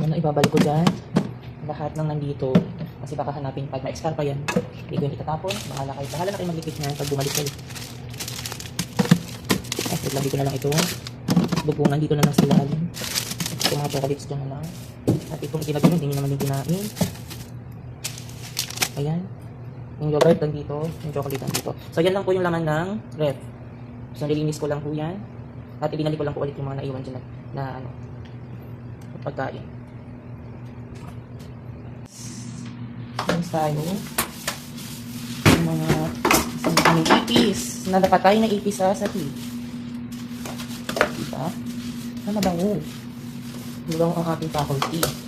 Yan na, ibabalik ko dyan lahat ng nandito. Kasi baka hanapin pag ma-expire pa yan. Hindi ko yung itatapon. Bahala na kayo maglikit niyan pag bumalik kayo. Ay, lagi ko na lang itong dugungan dito na lang sa ilalim. Itong mga chocolates dyan na lang. At itong itinag nyo, hindi nyo naman yung kinain. Ayan. Yung yogurt lang dito, yung chocolate lang dito. So, yan lang po yung laman ng ref. So, nililinis ko lang po yan. At ibinalik ko lang po ulit yung mga naiwan dyan na pagkain. Next tayo. Yung mga aming ipis. Nadakatay na ipis sa tea. Diba? Na mabango. Mabango ang ating faculty.